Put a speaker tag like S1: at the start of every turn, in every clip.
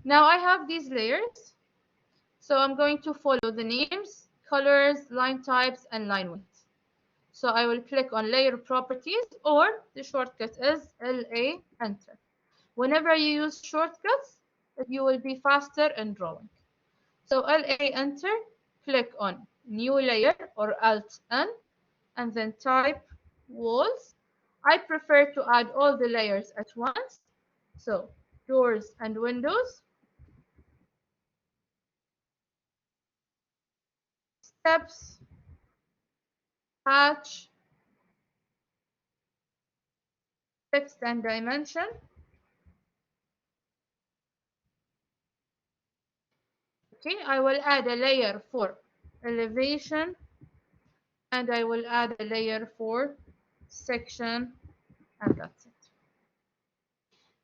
S1: Now I have these layers. So I'm going to follow the names, colors, line types, and line weight. So I will click on layer properties, or the shortcut is LA, enter. Whenever you use shortcuts, you will be faster in drawing. So LA, enter, click on new layer or Alt N, and then type walls. I prefer to add all the layers at once. So doors and windows, steps, hatch, text and dimension. Okay, I will add a layer for elevation, and I will add a layer for section, and that's it.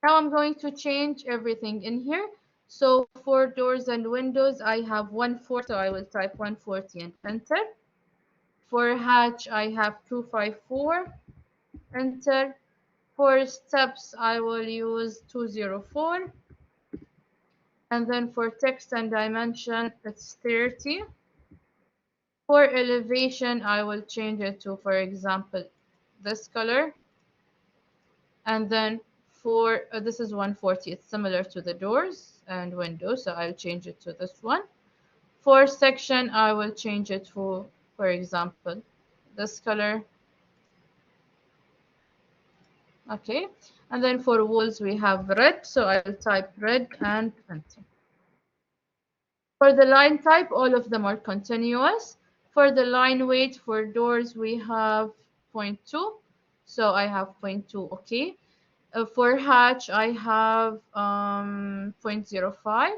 S1: Now I'm going to change everything in here. So for doors and windows, I have 140, so I will type 140 and enter. For hatch, I have 254, enter. For steps, I will use 204. And then for text and dimension, it's 30. For elevation, I will change it to, for example, this color. And then for this is 140, it's similar to the doors and windows, so I'll change it to this one. For section, I will change it to, for example, this color. Okay, and then for walls, we have red, so I'll type red and enter. For the line type, all of them are continuous. For the line weight, for doors, we have 0.2. So I have 0.2, okay. For hatch, I have 0.05.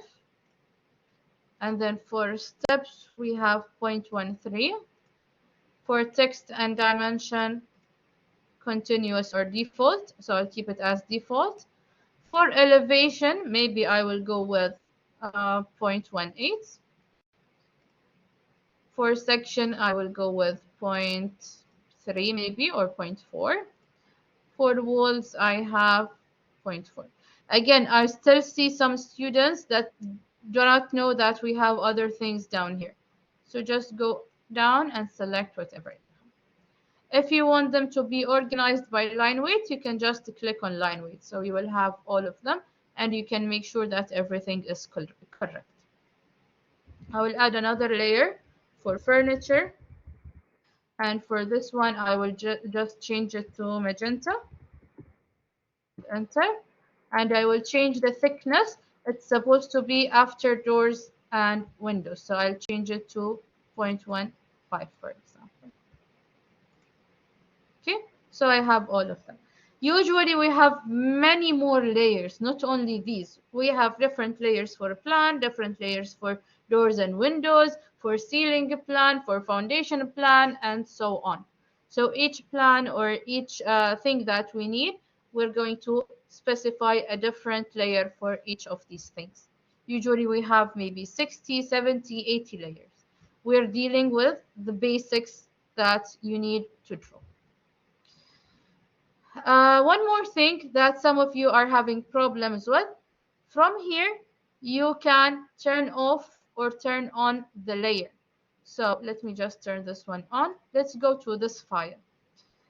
S1: And then for steps, we have 0.13. For text and dimension, continuous or default. So I'll keep it as default. For elevation, maybe I will go with 0.18. For section, I will go with 0.3 maybe, or 0.4. For walls, I have 0.4. Again, I still see some students that do not know that we have other things down here. So just go down and select whatever. If you want them to be organized by line weight, you can just click on line weight. So you will have all of them, and you can make sure that everything is correct. I will add another layer for furniture. And for this one, I will just change it to magenta. Enter. And I will change the thickness. It's supposed to be after doors and windows. So I'll change it to 0.15, for example. Okay, so I have all of them. Usually we have many more layers, not only these. We have different layers for a plan, different layers for doors and windows, for ceiling plan, for foundation plan, and so on. So each plan or each thing that we need, we're going to specify a different layer for each of these things. Usually we have maybe 60, 70, 80 layers. We're dealing with the basics that you need to draw. One more thing that some of you are having problems with. From here, you can turn off or turn on the layer. So let me just turn this one on. Let's go to this file.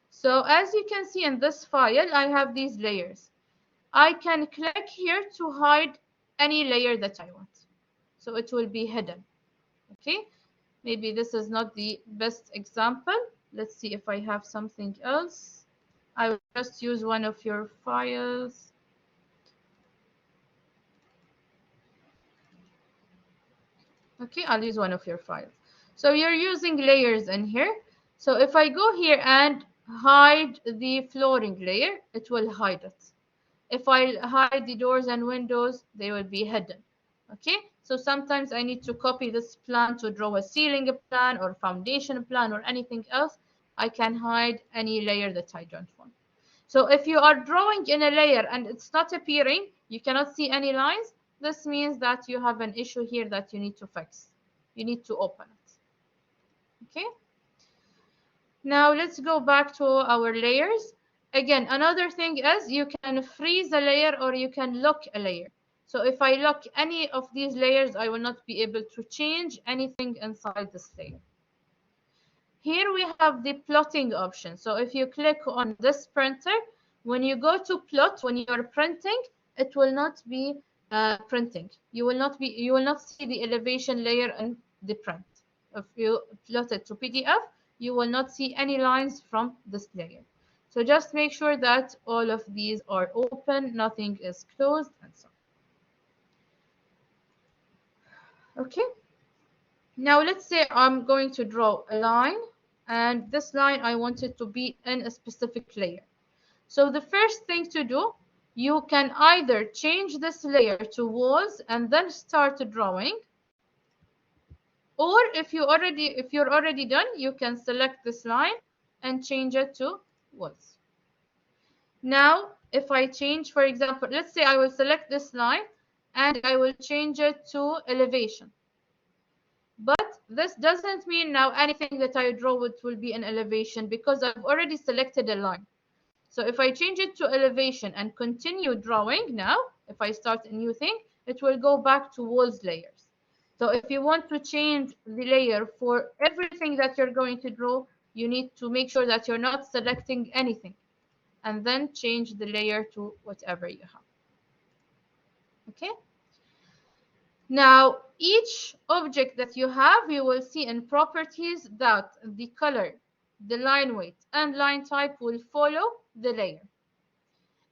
S1: So as you can see in this file, I have these layers. I can click here to hide any layer that I want. So it will be hidden. Okay, maybe this is not the best example. Let's see if I have something else. I will just use one of your files. Okay, I'll use one of your files. So you're using layers in here. So if I go here and hide the flooring layer, it will hide it. If I hide the doors and windows, they will be hidden. Okay, so sometimes I need to copy this plan to draw a ceiling plan or foundation plan or anything else. I can hide any layer that I don't want. So if you are drawing in a layer and it's not appearing, you cannot see any lines, this means that you have an issue here that you need to fix. You need to open it. Okay. Now let's go back to our layers. Again, another thing is you can freeze a layer or you can lock a layer. So if I lock any of these layers, I will not be able to change anything inside this layer. Here we have the plotting option. So if you click on this printer, when you go to plot, when you are printing, it will not be printing. You will not see the elevation layer in the print. If you plot it to PDF, you will not see any lines from this layer. So just make sure that all of these are open, nothing is closed, and so on. Okay. Now let's say I'm going to draw a line, and this line I want it to be in a specific layer. So the first thing to do, you can either change this layer to walls and then start drawing, or if you're already done, you can select this line and change it to walls. Now, if I change, for example, let's say I will select this line and I will change it to elevation. But this doesn't mean now anything that I draw will be in elevation because I've already selected a line. So if I change it to elevation and continue drawing now, if I start a new thing, it will go back to walls layers. So if you want to change the layer for everything that you're going to draw, you need to make sure that you're not selecting anything and then change the layer to whatever you have. Okay? Now, each object that you have, you will see in properties that the color, the line weight, and line type will follow the layer.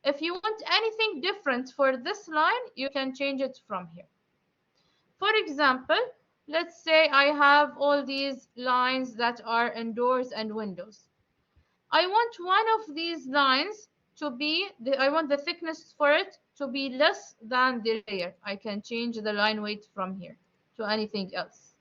S1: If you want anything different for this line, you can change it from here. For example, let's say I have all these lines that are in doors and windows. I want one of these lines to be, I want the thickness for it to be less than the layer. I can change the line weight from here to anything else.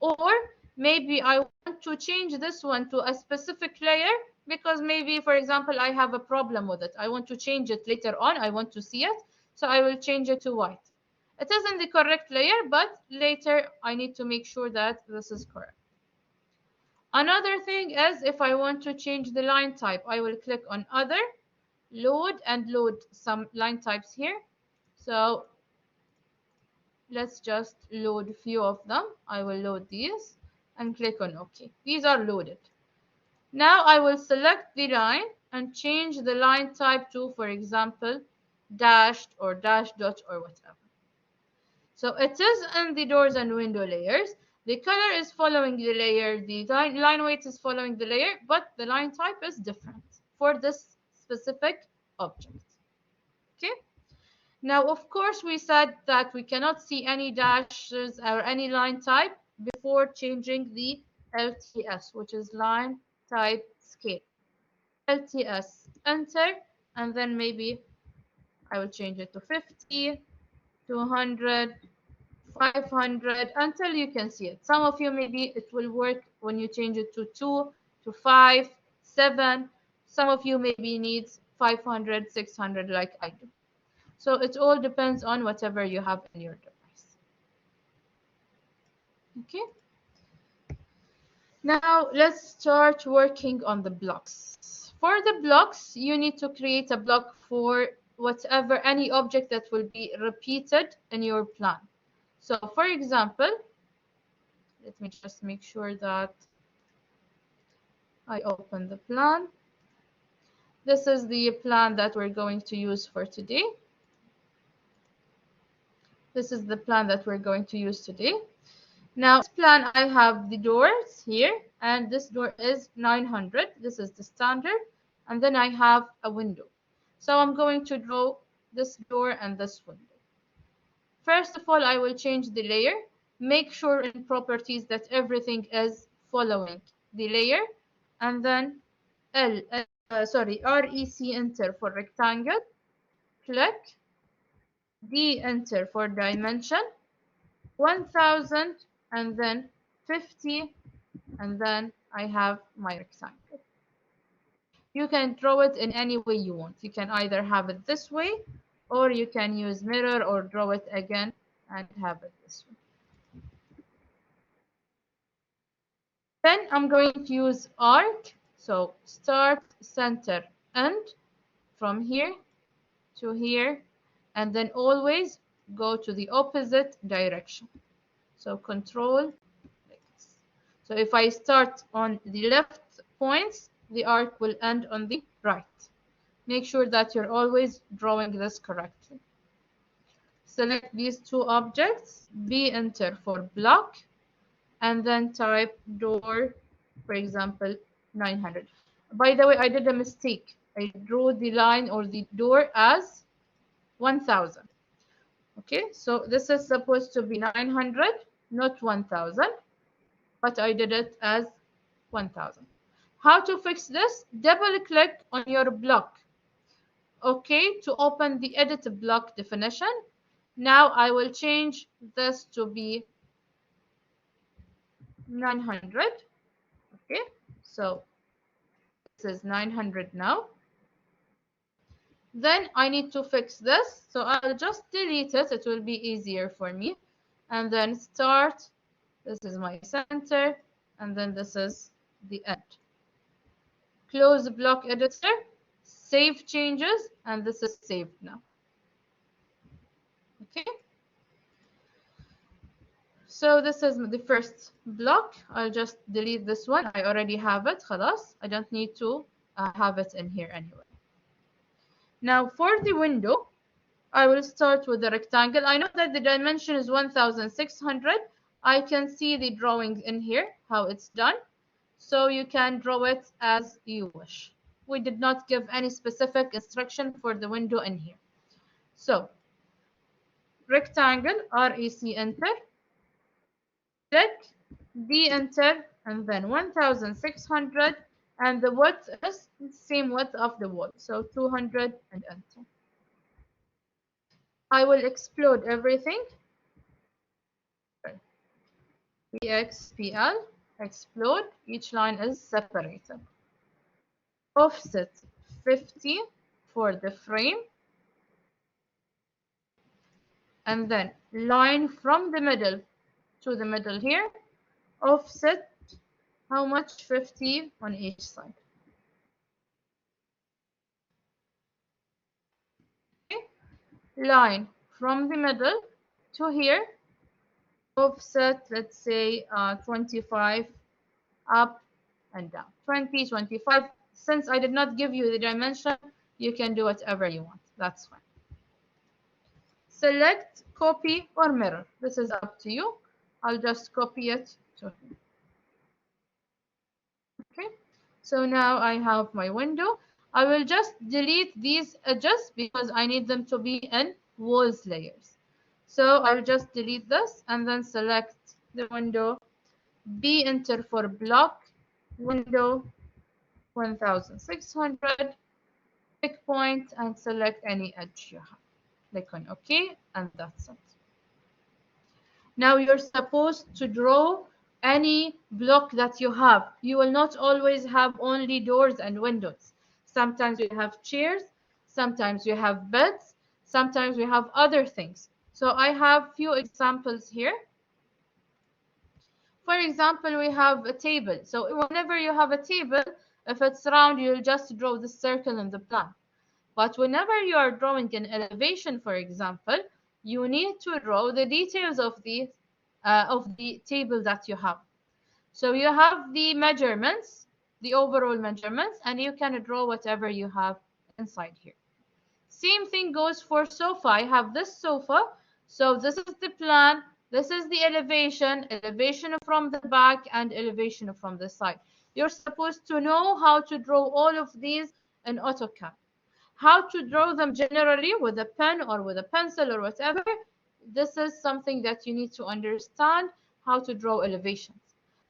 S1: Or maybe I want to change this one to a specific layer because maybe, for example, I have a problem with it. I want to change it later on. I want to see it. So I will change it to white. It isn't the correct layer, but later I need to make sure that this is correct. Another thing is if I want to change the line type, I will click on Other, Load, and load some line types here. So let's just load a few of them. I will load these and click on OK. These are loaded. Now I will select the line and change the line type to, for example, dashed or dash dot or whatever. So it is in the doors and window layers. The color is following the layer, the line weight is following the layer, but the line type is different for this specific object. Okay. Now, of course, we said that we cannot see any dashes or any line type before changing the LTS, which is line type scale. LTS, enter, and then maybe I will change it to 50, 200, 500 until you can see it. Some of you maybe it will work when you change it to 2, to 5, 7. Some of you maybe needs 500, 600 like I do. So it all depends on whatever you have in your device. Okay. Now let's start working on the blocks. For the blocks, you need to create a block for whatever, any object that will be repeated in your plan. So for example, let me just make sure that I open the plan. This is the plan that we're going to use for today. This is the plan that we're going to use today. Now, this plan, I have the doors here, and this door is 900. This is the standard. And then I have a window. So I'm going to draw this door and this window. First of all, I will change the layer. Make sure in properties that everything is following the layer. And then REC enter for rectangle. Click. D enter for dimension. 1000 and then 50, and then I have my rectangle. You can draw it in any way you want. You can either have it this way, or you can use mirror or draw it again and have it this way. Then I'm going to use arc. So start, center, end from here to here, and then always go to the opposite direction. So control like this. So if I start on the left points, the arc will end on the right. Make sure that you're always drawing this correctly. Select these two objects, B enter for block, and then type door, for example, 900. By the way, I did a mistake. I drew the line or the door as 1000. Okay, so this is supposed to be 900, not 1000, but I did it as 1000. How to fix this? Double click on your block. Okay, to open the edit block definition. Now I will change this to be 900. Okay, so this is 900 now. Then I need to fix this, so I'll just delete it. It will be easier for me. And then start. This is my center, and then this is the end. Close the block editor, save changes, and this is saved now. Okay. So this is the first block. I'll just delete this one. I already have it. خلاص. I don't need to have it in here anyway. Now for the window, I will start with the rectangle. I know that the dimension is 1600. I can see the drawing in here, how it's done. So you can draw it as you wish. We did not give any specific instruction for the window in here. So rectangle, REC, enter. Click, D, enter, and then 1600. And the width is the same width of the wall. So 200 and enter. I will explode everything. PXPL, explode. Each line is separated. Offset 50 for the frame. And then line from the middle to the middle here. Offset how much? 50 on each side. Okay. Line from the middle to here. Offset, let's say 25 up and down. 20, 25. Since I did not give you the dimension, you can do whatever you want. That's fine. Select copy or mirror. This is up to you. I'll just copy it to here. Okay. So now I have my window. I will just delete these edges because I need them to be in walls layers. So I'll just delete this and then select the window. B, enter for block, window 1600, pick point and select any edge you have. Click on OK, and that's it. Now you're supposed to draw any block that you have. You will not always have only doors and windows. Sometimes you have chairs, sometimes you have beds, sometimes we have other things. So I have few examples here. For example, we have a table. So whenever you have a table, if it's round, you'll just draw the circle in the plan. But whenever you are drawing an elevation, for example, you need to draw the details of the table that you have. So you have the measurements, the overall measurements, and you can draw whatever you have inside here. Same thing goes for sofa. I have this sofa. So this is the plan. This is the elevation, elevation from the back and elevation from the side. You're supposed to know how to draw all of these in AutoCAD. How to draw them generally with a pen or with a pencil or whatever. This is something that you need to understand, how to draw elevations.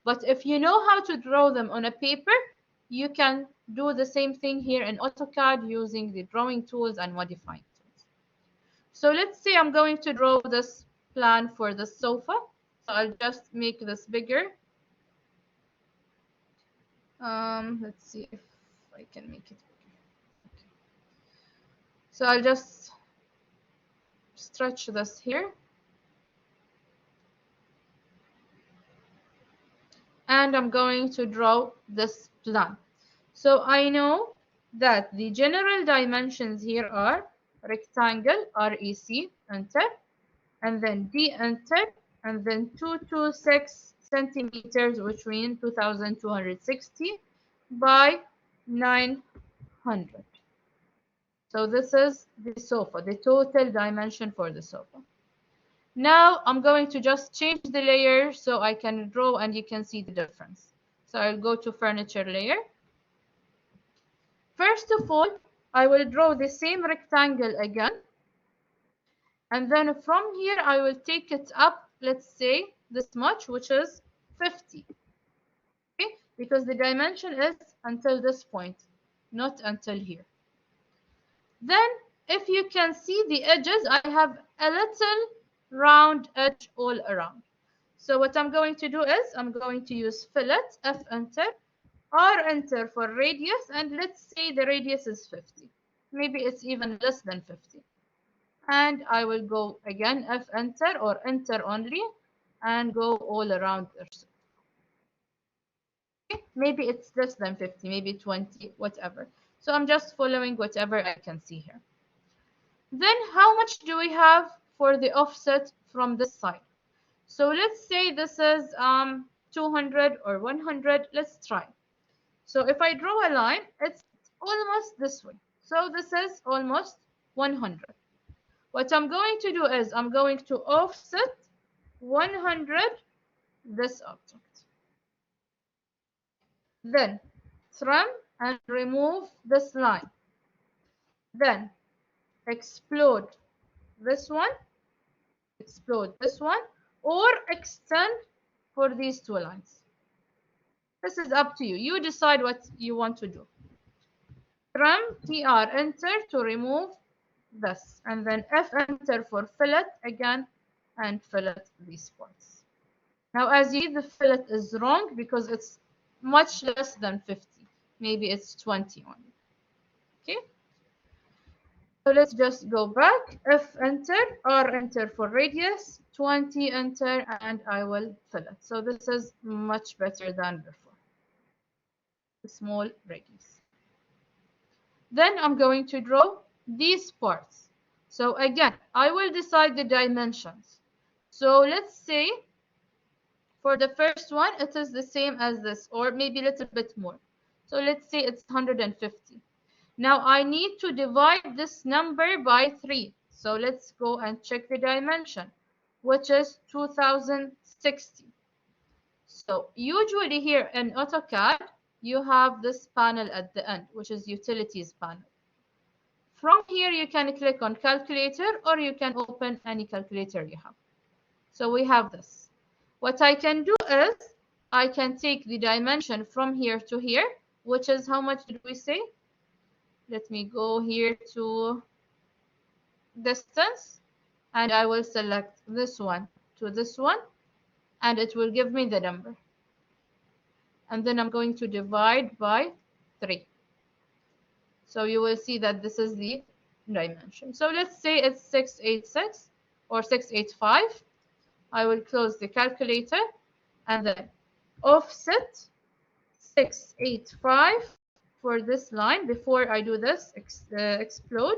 S1: But if you know how to draw them on a paper, you can do the same thing here in AutoCAD using the drawing tools and modifying tools. So let's say I'm going to draw this plan for the sofa. So I'll just make this bigger. Let's see if I can make it bigger. Okay. So I'll just stretch this here. And I'm going to draw this plan. So I know that the general dimensions here are rectangle, REC, enter. and then de-enter, and then 226 centimeters, which means 2260 by 900. So this is the sofa, the total dimension for the sofa. Now I'm going to just change the layer so I can draw and you can see the difference. So I'll go to furniture layer. First of all, I will draw the same rectangle again. And then from here, I will take it up, let's say this much, which is 50. Okay? Because the dimension is until this point, not until here. Then, if you can see the edges, I have a little round edge all around. So what I'm going to do is, I'm going to use fillet, F enter, R enter for radius, and let's say the radius is 50. Maybe it's even less than 50. And I will go again, F enter or enter only, and go all around the circle. Okay? Maybe it's less than 50, maybe 20, whatever. So I'm just following whatever I can see here. Then how much do we have for the offset from this side? So let's say this is 200 or 100. Let's try. So if I draw a line, it's almost this way. So this is almost 100. What I'm going to do is I'm going to offset 100 this object. Then trim and remove this line. Then explode this one, or extend for these two lines. This is up to you. You decide what you want to do. Trim, TR, enter to remove this, and then F enter for fillet again, and fillet these parts. Now as you see, the fillet is wrong because it's much less than 50. Maybe it's 20 only. Okay. So let's just go back. F enter, R enter for radius, 20 enter, and I will fillet. So this is much better than before. Small radius. Then I'm going to draw these parts. So again, I will decide the dimensions. So let's say for the first one, it is the same as this, or maybe a little bit more. So let's say it's 150. Now I need to divide this number by 3. So let's go and check the dimension, which is 2060. So usually here in AutoCAD, you have this panel at the end, which is Utilities panel. From here, you can click on Calculator, or you can open any calculator you have. So we have this. What I can do is, I can take the dimension from here to here, which is how much did we say? Let me go here to distance, and I will select this one to this one, and it will give me the number. And then I'm going to divide by 3. So you will see that this is the dimension. So let's say it's 686 or 685. I will close the calculator and then offset 685 for this line. Before I do this, explode.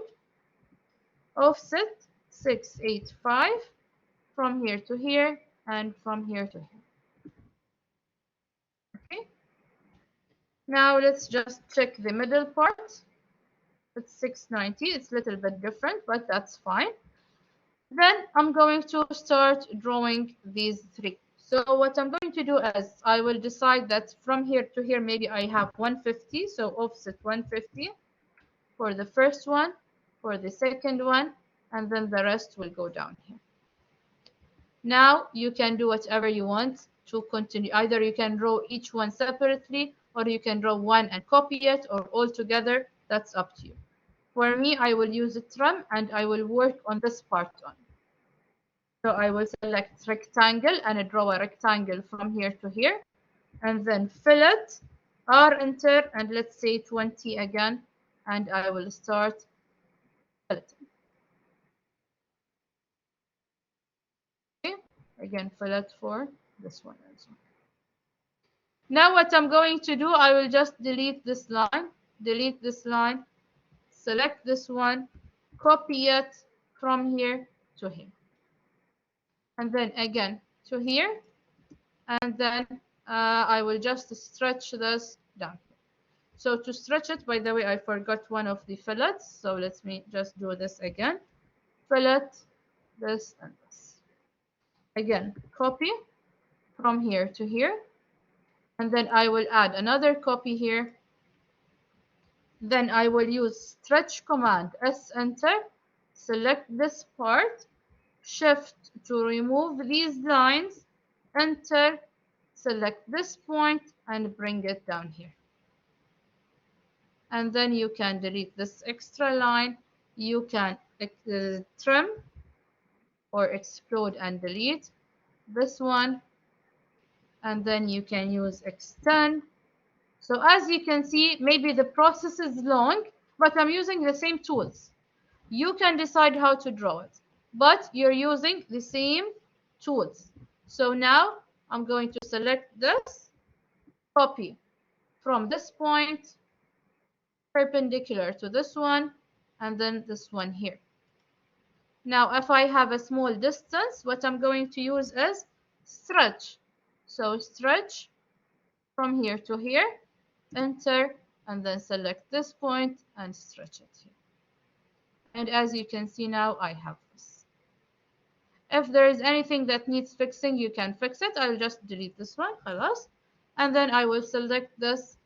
S1: Offset 685 from here to here and from here to here. Okay. Now let's just check the middle part. It's 690. It's a little bit different, but that's fine. Then I'm going to start drawing these 3. So what I'm going to do is I will decide that from here to here, maybe I have 150. So offset 150 for the first one, for the second one, and then the rest will go down here. Now you can do whatever you want to continue. Either you can draw each one separately, or you can draw one and copy it, or all together. That's up to you. For me, I will use a trim and I will work on this part on. So I will select rectangle and draw a rectangle from here to here, and then fillet, R enter, and let's say 20 again, and I will start filleting. Okay, again fillet for this one as well. Now what I'm going to do, I will just delete this line, select this one, copy it from here to here. and then again to here, and then I will just stretch this down. So to stretch it, by the way, I forgot one of the fillets, so let me just do this again. Fillet, this and this. Again, copy from here to here, and then I will add another copy here. Then I will use stretch command, S enter, select this part, shift to remove these lines, enter, select this point and bring it down here. And then you can delete this extra line. You can trim or explode and delete this one, and then you can use extend. So as you can see, maybe the process is long, but I'm using the same tools. You can decide how to draw it, but you're using the same tools. So now I'm going to select this, copy from this point, perpendicular to this one, and then this one here. Now, if I have a small distance, what I'm going to use is stretch. So stretch from here to here, enter, and then select this point and stretch it here. And as you can see now, I have this. If there is anything that needs fixing, you can fix it. I'll just delete this one, خلاص. And then I will select this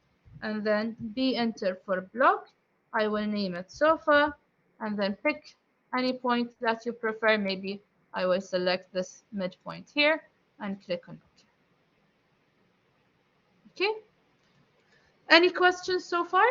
S1: and then B enter for block. I will name it sofa and then pick any point that you prefer. Maybe I will select this midpoint here and click on OK. Okay. Any questions so far?